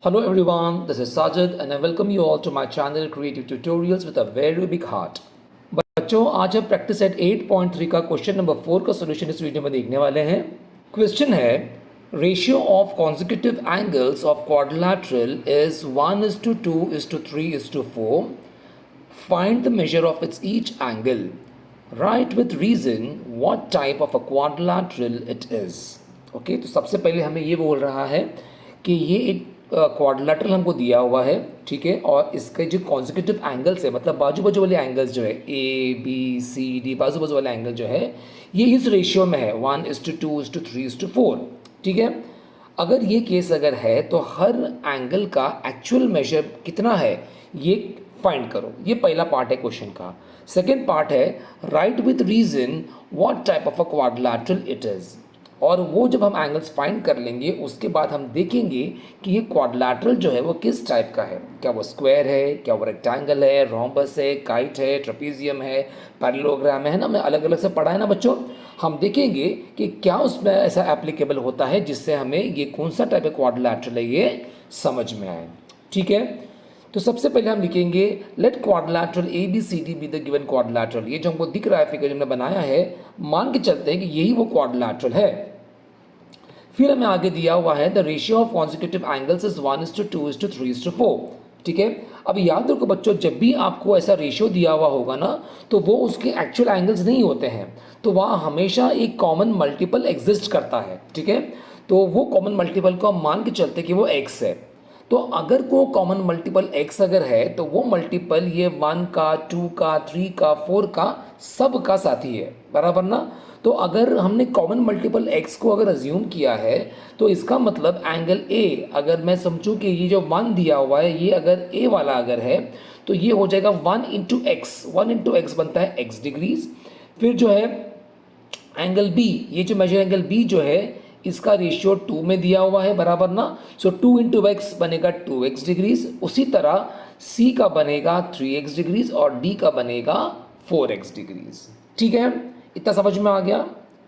Hello everyone, this is Sajid and I welcome you all to my channel Creative Tutorials with a very big heart. बच्चों आज हम practice set 8.3 का question number 4 का solution इस video में देखने वाले हैं। क्वेश्चन है ratio of consecutive angles of quadrilateral is 1:2:3:4. Find the measure of its each angle. Write with reason what type of a quadrilateral it is. Okay तो सबसे पहले हमें ये बोल रहा है कि ये एक क्वाड्रिलैटरल हमको दिया हुआ है, ठीक है, और इसके जो कॉन्जिक्यूटिव एंगल्स है मतलब बाजू बाजू वाले एंगल्स जो है ABCD बाजू बाजू वाला एंगल जो है ये इस रेशियो में है 1:2:3:4, ठीक है। अगर ये केस अगर है तो हर एंगल का एक्चुअल मेजर कितना है ये फाइंड करो। ये पहला पार्ट है क्वेश्चन का। सेकेंड पार्ट है write with reason what type of a quadrilateral it is, और वो जब हम एंगल्स फाइंड कर लेंगे उसके बाद हम देखेंगे कि ये क्वाड्रिलैटरल जो है वो किस टाइप का है, क्या वो स्क्वायर है, क्या वो रेक्टेंगल है, रोम्बस है, काइट है, ट्रेपीजियम है, पैरेललोग्राम है ना। हमने अलग अलग से पढ़ा है ना बच्चों। हम देखेंगे कि क्या उसमें ऐसा एप्लीकेबल होता है जिससे हमें ये कौन सा टाइप ऑफ क्वाड्रिलैटरल है ये समझ में आए, ठीक है। तो सबसे पहले हम लिखेंगे let quadrilateral ABCD be the given quadrilateral. ये जो हमको दिख रहा है फिगर हमने बनाया है, मान के चलते हैं कि यही वो क्वाड्रिलैटरल है। फिर हमें आगे दिया हुआ है the ratio of consecutive angles is 1:2:3:4, ठीक है। अब याद रखो बच्चों, जब भी आपको ऐसा रेशियो दिया हुआ होगा ना तो वो उसके एक्चुअल एंगल्स नहीं होते हैं, तो वहाँ हमेशा एक कॉमन मल्टीपल एग्जिस्ट करता है, ठीक है। तो वो कॉमन मल्टीपल को हम मान के चलते कि वो x है। तो अगर वो कॉमन मल्टीपल x अगर है तो वो मल्टीपल ये 1 का 2 का 3 का 4 का सब का साथी है, बराबर ना। तो अगर हमने कॉमन मल्टीपल x को अगर अज्यूम किया है तो इसका मतलब एंगल A अगर मैं समझूं कि ये जो 1 दिया हुआ है ये अगर A वाला अगर है तो ये हो जाएगा 1 इंटू एक्स, 1 इंटू एक्स बनता है x डिग्रीज। फिर जो है एंगल B, ये जो मेजर एंगल B जो है इसका रेशियो 2 में दिया हुआ है, बराबर ना। सो 2 इंटू एक्स बनेगा 2x डिग्रीज। उसी तरह C का बनेगा 3x डिग्रीज और D का बनेगा 4x डिग्रीज, ठीक है। इतना समझ में आ गया,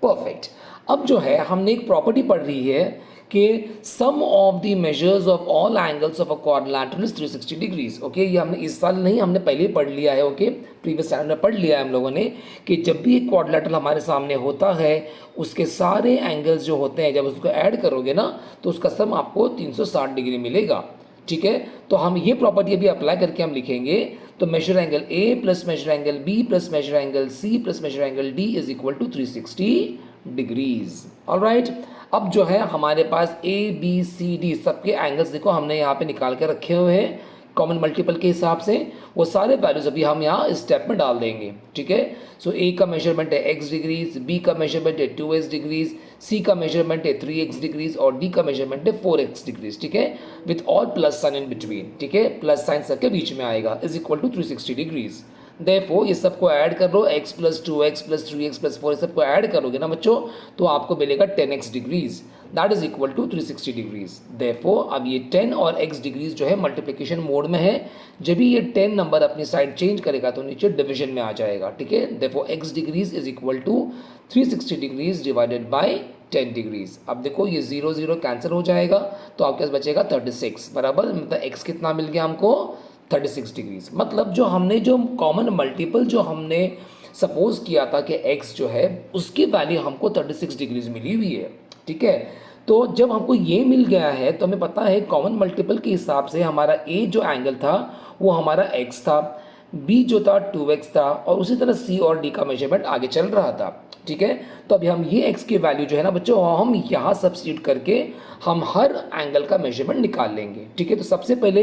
परफेक्ट। अब जो है हमने एक प्रॉपर्टी पढ़ रही है कि sum of the measures of all angles of a quadrilateral is 360 degrees. Okay, ये हमने इस साल नहीं, हमने पहले ही पढ़ लिया है। ओके, प्रीवियस चैनल में पढ़ लिया है हम लोगों ने कि जब भी एक क्वाड्रिलैटरल हमारे सामने होता है उसके सारे एंगल्स जो होते हैं जब उसको ऐड करोगे ना तो उसका सम आपको 360 डिग्री मिलेगा, ठीक है। तो हम ये प्रॉपर्टी अभी अप्लाई करके हम लिखेंगे तो measure angle A plus measure angle B plus measure angle C plus measure angle D is equal to 360 degrees. Alright, अब जो है हमारे पास ABCD सबके एंगल्स देखो हमने यहाँ पे निकाल के रखे हुए हैं कॉमन मल्टीपल के हिसाब से। वो सारे वैल्यूज अभी हम यहाँ इस स्टेप में डाल देंगे, ठीक है। सो A का मेजरमेंट है x डिग्रीज, B का मेजरमेंट है 2x डिग्रीज, C का मेजरमेंट है 3x डिग्रीज और D का मेजरमेंट है 4x डिग्रीज, ठीक है, with all plus sign in between, ठीक है, प्लस साइन सबके बीच में आएगा, is equal to 360 degrees. Therefore ये सबको ऐड कर लो, x plus 2x plus 3x plus 4 सबको ऐड करोगे ना बच्चों तो आपको मिलेगा 10x degrees, that is equal to 360 degrees. Therefore अब ये 10 और x डिग्रीज जो है मल्टीप्लिकेशन मोड में है, जब भी ये 10 नंबर अपनी साइड चेंज करेगा तो नीचे डिवीजन में आ जाएगा, ठीक है। Therefore x degrees is equal to 360 degrees divided by 10 degrees. अब देखो ये 0 0 कैंसिल हो जाएगा तो आपके पास बचेगा 36, बराबर। मतलब x कितना मिल गया हमको 36 डिग्रीज। मतलब जो हमने जो कॉमन मल्टीपल जो हमने सपोज किया था कि x जो है उसकी वैल्यू हमको 36 डिग्रीज मिली हुई है, ठीक है। तो जब हमको ये मिल गया है तो हमें पता है कॉमन मल्टीपल के हिसाब से हमारा A जो एंगल था वो हमारा x था, B जो था 2x था और उसी तरह C और D का मेजरमेंट आगे चल रहा था, ठीक है। तो अभी हम ये x की वैल्यू जो है ना बच्चों हम यहाँ सब्स्टिट्यूट करके हम हर एंगल का मेजरमेंट निकाल लेंगे, ठीक है। तो सबसे पहले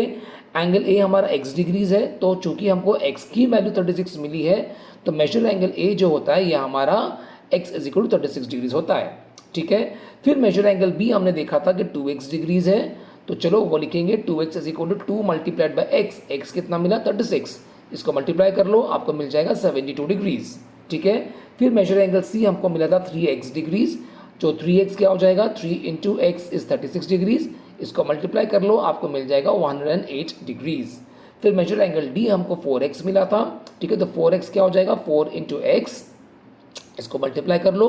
एंगल A हमारा x डिग्रीज है तो चूंकि हमको x की वैल्यू 36 मिली है तो मेजर एंगल A जो होता है ये हमारा x is equal to 36 degrees होता है, ठीक है। फिर मेजर एंगल B हमने देखा था कि 2x डिग्रीज है तो चलो वो लिखेंगे 2x is equal to 2 multiplied by x कितना मिला 36, इसको मल्टीप्लाई कर लो आपको मिल जाएगा 72 डिग्रीज, ठीक है। फिर मेजर एंगल C हमको मिला था 3x डिग्रीज, जो 3x क्या हो जाएगा 3 इंटू एक्स इज 36 डिग्रीज, इसको मल्टीप्लाई कर लो आपको मिल जाएगा 108 डिग्रीज। फिर मेजर एंगल D हमको 4x मिला था, ठीक है। तो 4x क्या हो जाएगा 4 इंटू एक्स, इसको मल्टीप्लाई कर लो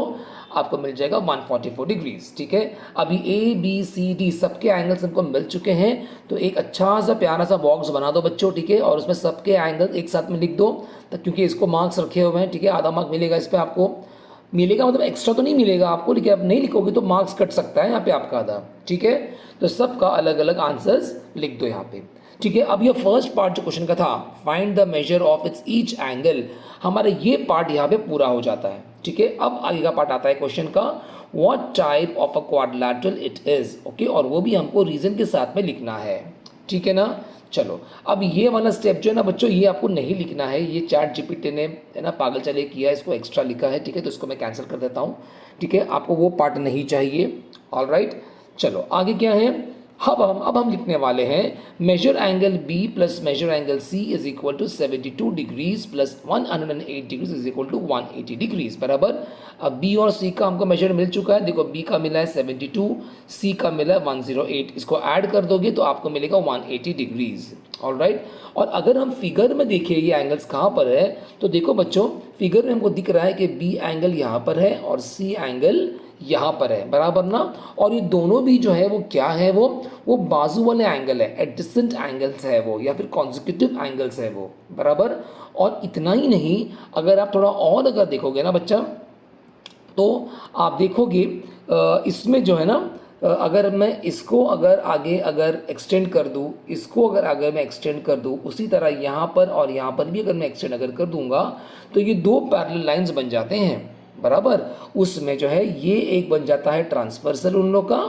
आपको मिल जाएगा 144 डिग्रीज। ठीक है, अभी ए बी सी डी सबके एंगल्स हमको मिल चुके हैं, तो एक अच्छा सा प्यारा सा बॉक्स बना दो बच्चों। ठीक है, और उसमें सबके एंगल एक साथ में लिख दो, तो क्योंकि इसको मार्क्स रखे हुए हैं। ठीक है, आधा मार्क मिलेगा इस पर आपको, मिलेगा मतलब एक्स्ट्रा तो नहीं मिलेगा आपको, लेकिन आप नहीं लिखोगे तो मार्क्स कट सकता है यहाँ पे आपका आधा। ठीक है, तो सबका अलग अलग आंसर्स लिख दो यहाँ पे। ठीक है, अब ये फर्स्ट पार्ट जो क्वेश्चन का था, find the measure of its each angle, हमारा ये पार्ट यहाँ पे पूरा हो जाता है। ठीक है, अब आगे का पार्ट आता है क्वेश्चन का, what type of a quadrilateral it is. Okay, और वो भी हमको रीजन के साथ में लिखना है। ठीक है ना, चलो अब ये वाला स्टेप जो है ना बच्चों, ये आपको नहीं लिखना है, ये चैट जीपीटी ने है ना पागल चले किया है, इसको एक्स्ट्रा लिखा है। ठीक है, तो इसको मैं कैंसिल कर देता हूँ। ठीक है, आपको वो पार्ट नहीं चाहिए। ऑलराइट, चलो आगे क्या है, अब हम लिखने वाले हैं measure angle B plus measure angle C is equal to 72 degrees plus 108 degrees is equal to 180 degrees बराबर। अब बी और सी का हमको मेजर मिल चुका है, देखो बी का मिला है 72, सी का मिला है 108, इसको ऐड कर दोगे तो आपको मिलेगा 180 डिग्रीज। ऑलराइट, और अगर हम फिगर में देखिए ये एंगल्स कहाँ पर है, तो देखो बच्चों फिगर में हमको दिख रहा है कि बी एंगल यहाँ पर है और सी एंगल यहाँ पर है बराबर ना। और ये दोनों भी जो है वो क्या है, वो बाजू वाले एंगल है, एडजेसेंट एंगल्स है वो, या फिर कॉन्जिक्यूटिव एंगल्स है वो बराबर। और इतना ही नहीं, अगर आप थोड़ा और अगर देखोगे ना बच्चा, तो आप देखोगे इसमें जो है ना, अगर मैं इसको अगर आगे अगर एक्सटेंड कर दूँ, इसको अगर मैं एक्सटेंड कर दूँ, उसी तरह यहाँ पर और यहाँ पर भी अगर मैं एक्सटेंड अगर कर दूंगा, तो ये दो पैरेलल लाइंस बन जाते हैं बराबर। उसमें जो है ये एक बन जाता है ट्रांसवर्सल उन लोग का,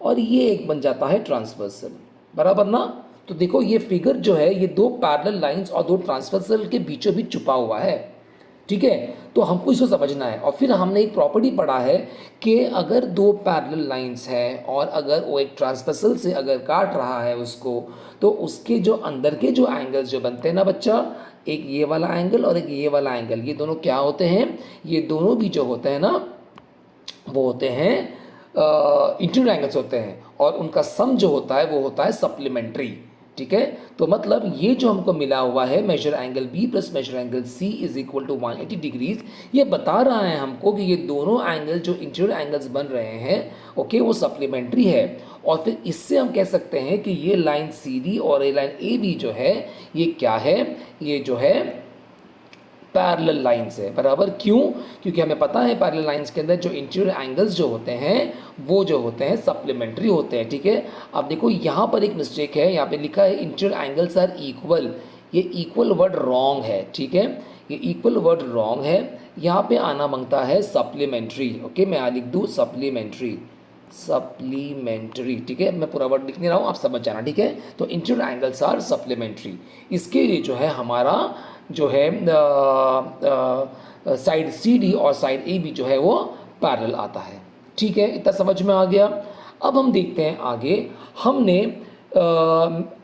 और ये एक बन जाता है ट्रांसवर्सल बराबर ना। तो देखो ये फिगर जो है ये दो पैरेलल लाइंस और दो ट्रांसवर्सल के बीचों बीच छुपा हुआ है। ठीक है, तो हमको इसको समझना है। और फिर हमने एक प्रॉपर्टी पढ़ा है कि अगर दो पैरेलल लाइंस है और अगर वो एक ट्रांसवर्सल से अगर काट रहा है उसको, तो उसके जो अंदर के जो एंगल्स जो बनते हैं ना बच्चा, एक ये वाला एंगल और एक ये वाला एंगल, ये दोनों क्या होते हैं, ये दोनों भी जो होते हैं ना वो होते हैं इंटीरियर एंगल्स होते हैं, और उनका सम जो होता है वो होता है सप्लीमेंट्री। ठीक है, तो मतलब ये जो हमको मिला हुआ है measure angle B plus measure angle C is equal to 180 degrees, ये बता रहा है हमको कि ये दोनों एंगल जो इंटीरियर एंगल्स बन रहे हैं ओके वो सप्लीमेंट्री है। और फिर इससे हम कह सकते हैं कि ये लाइन सी डी और ये लाइन ए बी जो है ये क्या है, ये जो है पैरेलल लाइंस है बराबर। क्यों, क्योंकि हमें पता है पैरेलल लाइंस के अंदर जो इंटीरियर एंगल्स जो होते हैं वो जो होते हैं सप्लीमेंट्री होते हैं। ठीक है, अब देखो यहाँ पर एक मिस्टेक है, यहाँ पे लिखा है इंटीरियर एंगल्स आर इक्वल, ये इक्वल वर्ड रॉन्ग है। ठीक है, ये इक्वल वर्ड रॉन्ग है, यहाँ पे आना मांगता है सप्लीमेंट्री। ओके, मैं यहाँ लिख दूँ सप्लीमेंट्री, सप्लीमेंट्री। ठीक है, मैं पूरा वर्ड लिख नहीं रहा हूँ, आप समझ जाना। ठीक है, तो इंटीरियर एंगल्स आर सप्लीमेंट्री, इसके लिए जो है हमारा जो है साइड सी डी और साइड ए बी जो है वो पैरेलल आता है। ठीक है, इतना समझ में आ गया। अब हम देखते हैं आगे, हमने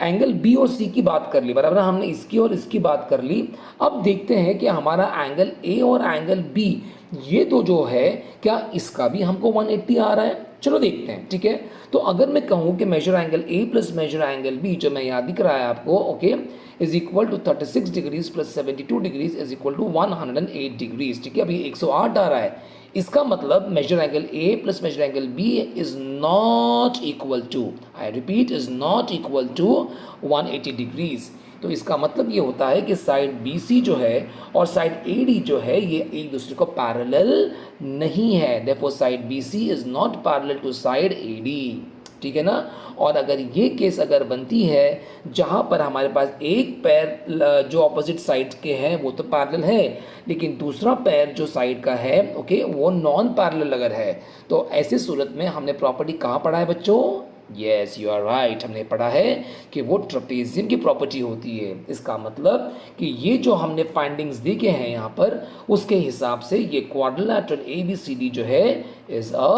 एंगल बी और सी की बात कर ली बराबर, हमने इसकी और इसकी बात कर ली। अब देखते हैं कि हमारा एंगल ए और एंगल बी ये तो जो है क्या इसका भी हमको 180 आ रहा है, चलो देखते हैं। ठीक है, तो अगर मैं कहूँ कि measure angle A plus measure angle B जो मैं यहाँ दिख रहा है आपको okay is equal to 36 degrees plus 72 degrees is equal to 108 degrees. ठीक है, अभी 108 आ रहा है, इसका मतलब measure angle A plus measure angle B is not equal to, I repeat is not equal to 180 degrees. तो इसका मतलब ये होता है कि साइड बी सी जो है और साइड ए डी जो है ये एक दूसरे को पैरेलल नहीं है, therefore side B C is not parallel to side A D. ठीक है ना, और अगर ये केस अगर बनती है जहाँ पर हमारे पास एक पैर जो ऑपोजिट साइड के हैं वो तो पैरेलल है, लेकिन दूसरा पैर जो साइड का है ओके वो नॉन पैरेलल अगर है, तो ऐसे सूरत में हमने प्रॉपर्टी कहाँ पढ़ा है बच्चों, यस यू आर राइट, हमने पढ़ा है कि वो ट्रेपेजियम की प्रॉपर्टी होती है। इसका मतलब कि ये जो हमने फाइंडिंग्स देखे हैं यहाँ पर उसके हिसाब से ये क्वाड्रिलेटरल ABCD जो है इज अ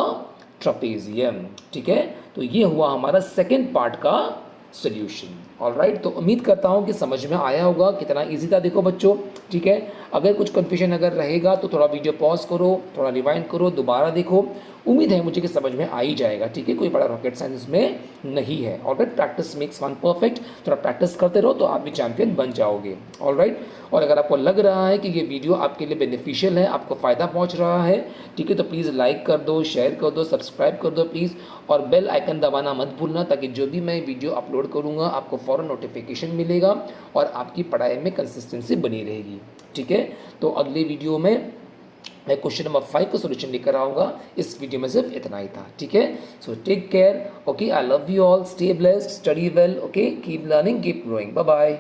ट्रेपेजियम। ठीक है, तो ये हुआ हमारा सेकेंड पार्ट का सोल्यूशन। ऑलराइट, तो उम्मीद करता हूँ कि समझ में आया होगा, कितना इजी था देखो बच्चों। ठीक है, अगर कुछ कन्फ्यूजन अगर रहेगा तो थोड़ा वीडियो पॉज करो, थोड़ा रिवाइंड करो, दोबारा देखो, उम्मीद है मुझे कि समझ में आ ही जाएगा, ठीक है, कोई बड़ा रॉकेट साइंस में नहीं है। Alright, practice makes one perfect, थोड़ा प्रैक्टिस करते रहो तो आप भी चैंपियन बन जाओगे। ऑलराइट, और अगर आपको लग रहा है कि ये वीडियो आपके लिए बेनिफिशियल है, आपको फ़ायदा पहुंच रहा है, ठीक है, तो प्लीज़ लाइक कर दो, शेयर कर दो, सब्सक्राइब कर दो प्लीज़, और बेल आइकन दबाना मत भूलना, ताकि जो भी मैं वीडियो अपलोड करूँगा आपको फ़ौरन नोटिफिकेशन मिलेगा और आपकी पढ़ाई में कंसिस्टेंसी बनी रहेगी, ठीक है। तो अगली वीडियो में मैं क्वेश्चन नंबर 5 का सोल्यूशन लेकर आऊँगा। इस वीडियो में सिर्फ इतना ही था, ठीक है। So take care, okay, I love you all, stay blessed, study well, okay, keep learning, keep growing, bye bye.